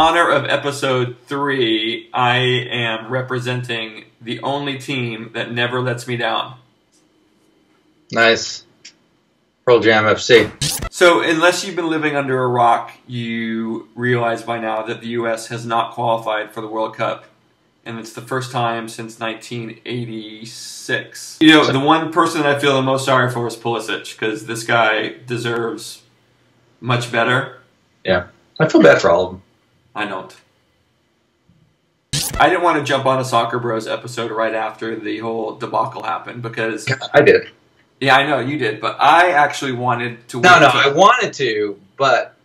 honor of episode 3, I am representing the only team that never lets me down. Nice. Pearl Jam FC. So, unless you've been living under a rock, you realize by now that the U.S. has not qualified for the World Cup. And it's the first time since 1986. You know, the one person that I feel the most sorry for is Pulisic, because this guy deserves much better. Yeah. I feel bad for all of them. I don't. I didn't want to jump on a Soccer Bros episode right after the whole debacle happened, because... I did. Yeah, I know, you did, but I actually wanted to... No, I wanted to, but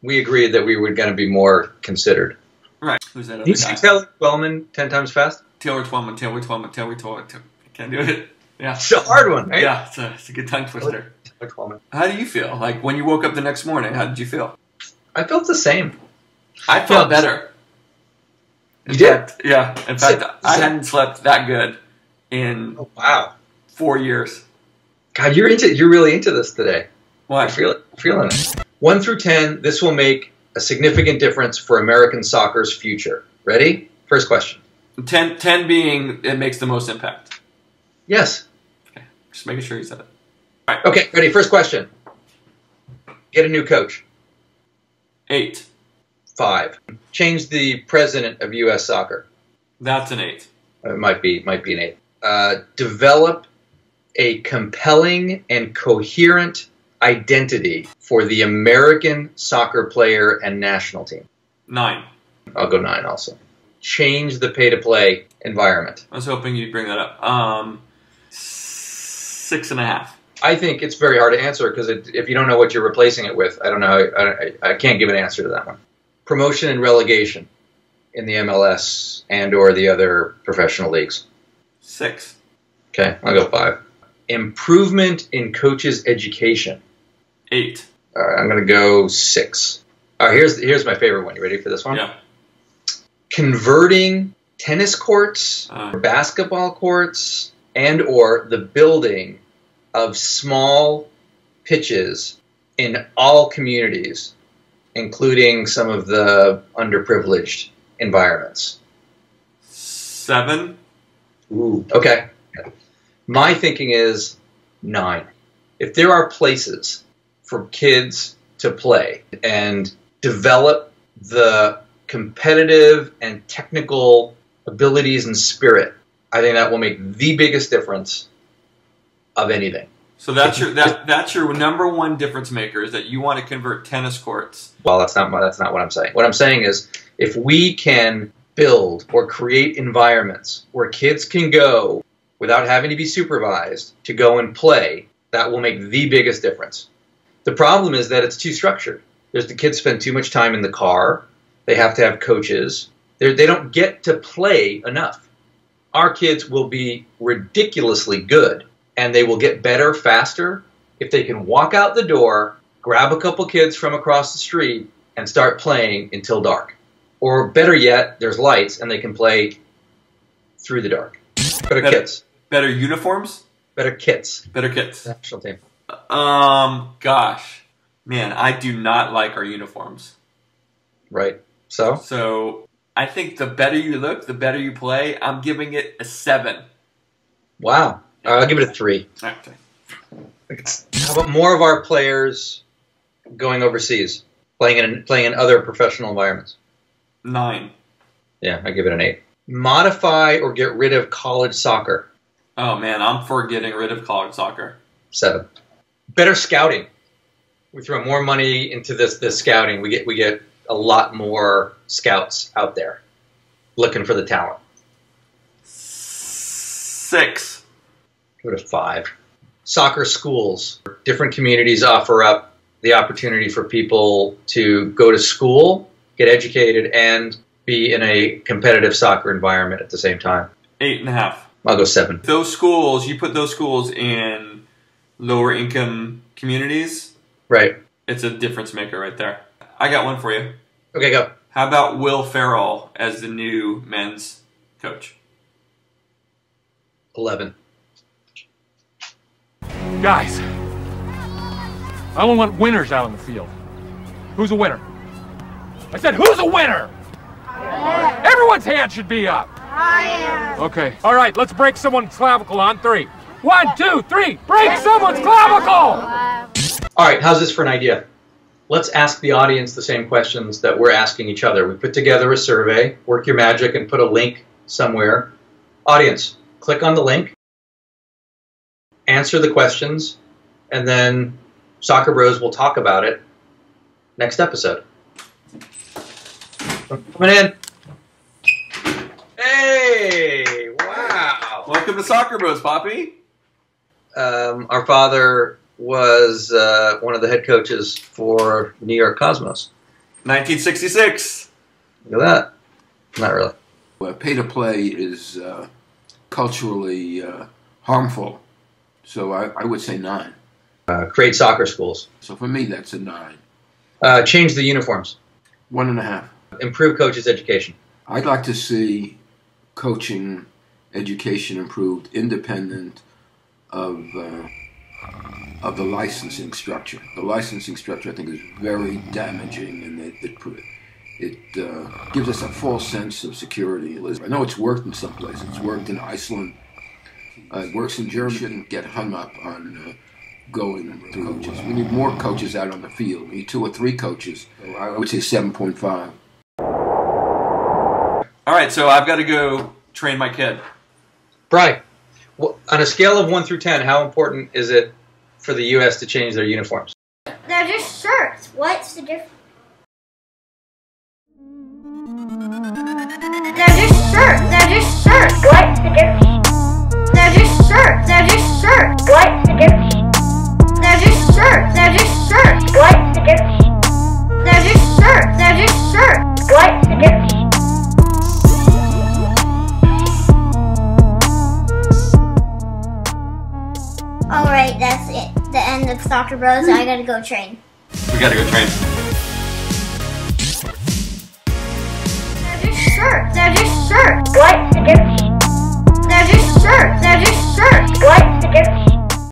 we agreed that we were going to be more considered. Right. Who's that other Can you guy? say Taylor Twellman 10 times fast? Taylor Twellman. I can't do it. Yeah. It's a hard one, right? Yeah, it's a good tongue twister. Taylor Twellman. How do you feel? Like, when you woke up the next morning, how did you feel? I felt the same. I felt better. You did? Yeah. In fact, I hadn't slept that good in 4 years. God, you're really into this today. Why? I'm feeling it. 1 through 10, this will make a significant difference for American soccer's future. Ready? First question. 10 being it makes the most impact. Yes. Okay. Just making sure you said it. All right. Okay, ready? First question. Get a new coach. 8. 5. Change the president of U.S. soccer. That's an 8. It might be an 8. Develop a compelling and coherent identity for the American soccer player and national team. 9. I'll go 9 also. Change the pay-to-play environment. I was hoping you'd bring that up. 6.5. I think it's very hard to answer because if you don't know what you're replacing it with, I don't know. I can't give an answer to that one. Promotion and relegation in the MLS and or the other professional leagues. 6. Okay, I'll go 5. Improvement in coaches' education. 8. All right, I'm going to go 6. All right, here's my favorite one. You ready for this one? Yeah. Converting tennis courts, basketball courts, and or the building of small pitches in all communities, including some of the underprivileged environments. 7. Ooh, okay. My thinking is 9. If there are places for kids to play and develop the competitive and technical abilities and spirit, I think that will make the biggest difference of anything. So that's your number one difference maker, is that you want to convert tennis courts. Well, that's not what I'm saying. What I'm saying is if we can build or create environments where kids can go without having to be supervised to go and play, that will make the biggest difference. The problem is that it's too structured. The kids spend too much time in the car. They have to have coaches. They don't get to play enough. Our kids will be ridiculously good, and they will get better faster if they can walk out the door, grab a couple kids from across the street, and start playing until dark. Or better yet, there's lights, and they can play through the dark. Better kits. Better uniforms? Better kits. Better kits. National team. Gosh. Man, I do not like our uniforms. Right. So? So, I think the better you look, the better you play. I'm giving it a 7. Wow. I'll give it a 3. Okay. How about more of our players going overseas, playing in other professional environments? 9. Yeah, I give it an 8. Modify or get rid of college soccer. Oh man, I'm for getting rid of college soccer. 7. Better scouting. We throw more money into this scouting. We get a lot more scouts out there looking for the talent. 6. Give it a 5. Soccer schools. Different communities offer up the opportunity for people to go to school, get educated, and be in a competitive soccer environment at the same time. 8.5. I'll go 7. Those schools, you put those schools in lower income communities. Right. It's a difference maker right there. I got one for you. Okay, go. How about Will Ferrell as the new men's coach? 11. Guys, I only want winners out on the field. Who's a winner? I said, who's a winner? Everyone's hand should be up. Okay. All right, let's break someone's clavicle on 3. 1, 2, 3. Break someone's clavicle! All right, how's this for an idea? Let's ask the audience the same questions that we're asking each other. We put together a survey, work your magic, and put a link somewhere. Audience, click on the link, answer the questions, and then Soccer Bros will talk about it next episode. Coming in. Hey, wow. Welcome to Soccer Bros, Poppy. Our father was one of the head coaches for New York Cosmos. 1966. Look at that. Not really. Pay-to-play is culturally harmful, so I would say 9. Create soccer schools. So for me, that's a 9. Change the uniforms. 1.5. Improve coaches' education. I'd like to see coaching education improved independent of the licensing structure. The licensing structure, I think, is very damaging, and it gives us a false sense of security. I know it's worked in some places. It's worked in Iceland. It works in Germany. Shouldn't get hung up on going to coaches. We need more coaches out on the field. We need 2 or 3 coaches. I would say 7.5. All right, so I've got to go train my kid. Bri, on a scale of 1 through 10, how important is it for the U.S. to change their uniforms? They're just shirts. What's the difference? They're just shirts. They're just shirts. What's the difference? They're just shirts. They're just shirts. What's the difference? They're just shirts. They're just shirts. What's the difference? They're just shirts. They're just shirts. What's the difference? Alright, that's it. The end of Soccer Bros. I gotta go train. We gotta go train. They're just shirts. They're just shirts. What's the difference? They're just shirts. They're just shirts. What's the difference?